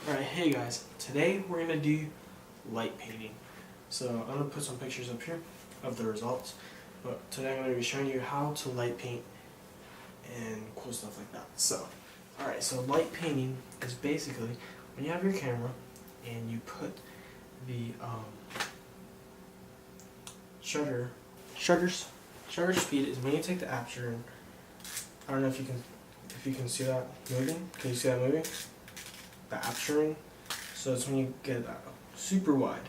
Alright, hey guys, today we're going to do light painting. So I'm going to put some pictures up here of the results, but today I'm going to be showing you how to light paint and cool stuff like that. So, alright, so light painting is basically when you have your camera and you put the shutter speed is when you take the aperture and I don't know if you can see that moving. Can you see that moving? The aperture. So it's when you get super wide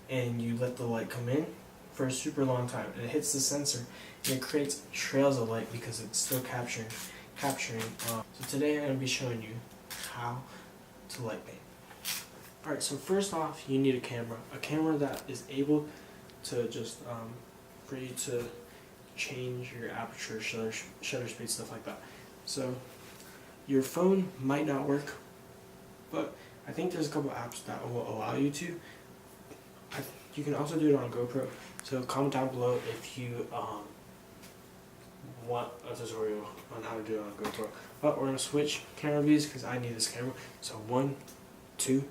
and you let the light come in for a super long time and it hits the sensor and it creates trails of light because it's still capturing. So today I'm going to be showing you how to light paint. Alright, so first off you need a camera that is able to just for you to change your aperture, shutter speed, stuff like that. So your phone might not work, but I think there's a couple apps that will allow you to. You can also do it on GoPro. So comment down below if you want a tutorial on how to do it on GoPro. But we're gonna switch camera views because I need this camera. So 1, 2,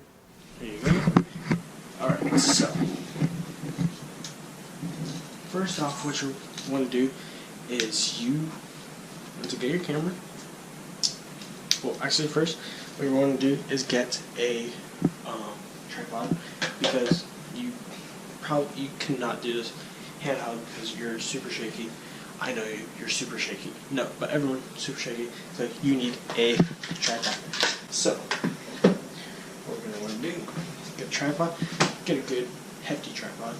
there you go. Alright, so first off, what you want to do is you want to get your camera. Well, actually first, what you want to do is get a tripod because you cannot do this handheld because you're super shaky. I know you're super shaky. No, but everyone's super shaky. So you need a tripod. So what we're gonna want to do is get a tripod, get a good hefty tripod.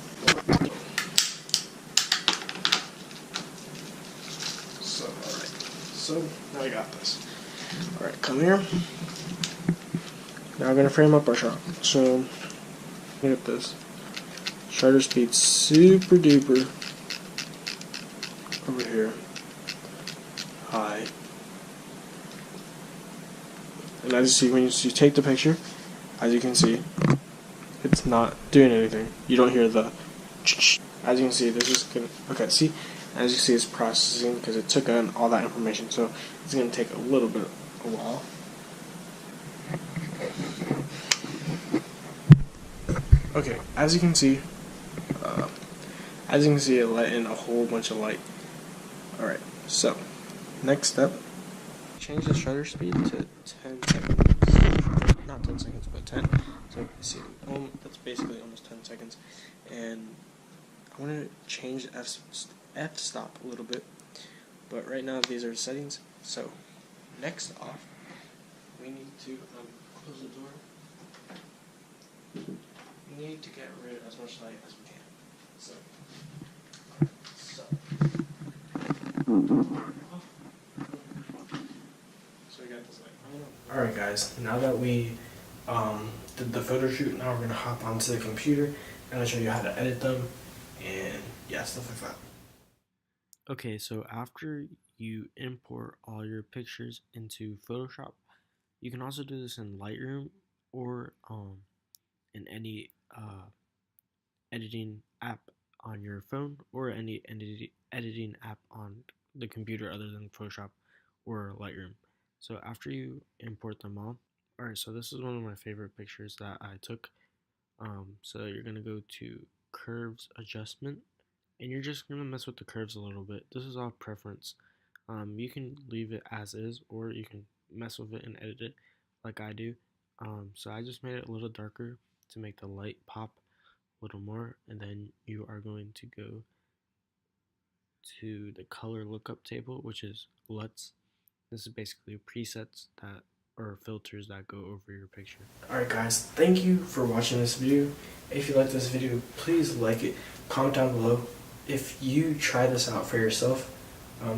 So alright. So now I got this. Alright, come here. Now I'm gonna frame up our shot. So look at this. Shutter speed super duper over here. High. And as you see, when you take the picture, as you can see, it's not doing anything. You don't hear the as you can see, this is gonna see, as you see, it's processing because it took in all that information, so it's gonna take a little bit a while. Okay, as you can see, it let in a whole bunch of light. Alright, so next step, change the shutter speed to 10 seconds. Not 10 seconds, but 10. So you see, that's basically almost 10 seconds. And I want to change the f-stop a little bit. But right now these are settings. So next off, we need to close the door. We need to get rid of as much light as we can. So we got this light. Alright guys, now that we did the photo shoot, now we're going to hop onto the computer and I'll show you how to edit them and yeah, stuff like that. Okay, so after you import all your pictures into Photoshop, you can also do this in Lightroom or in any editing app on your phone or any editing app on the computer other than Photoshop or Lightroom. So after you import them all, alright, so this is one of my favorite pictures that I took. So you're gonna go to curves adjustment and you're just gonna mess with the curves a little bit. This is all preference. You can leave it as is or you can mess with it and edit it like I do. So I just made it a little darker to make the light pop a little more, and then you are going to go to the color lookup table, which is LUTs. This is basically presets that or filters that go over your picture. Alright guys, thank you for watching this video. If you like this video, please like it, comment down below. If you try this out for yourself,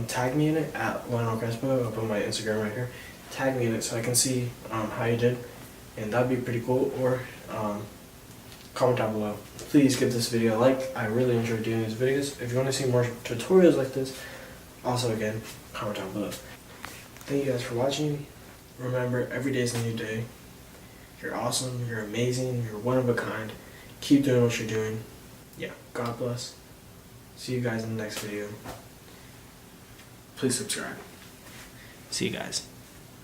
tag me in it at Lionel Crespo. I'll put my Instagram right here. Tag me in it so I can see how you did, and that'd be pretty cool. Or comment down below. Please give this video a like. I really enjoy doing these videos. If you want to see more tutorials like this, also again, comment down below. Thank you guys for watching. Remember, every day is a new day. You're awesome, you're amazing, you're one of a kind. Keep doing what you're doing. Yeah, God bless. See you guys in the next video. Please subscribe. See you guys.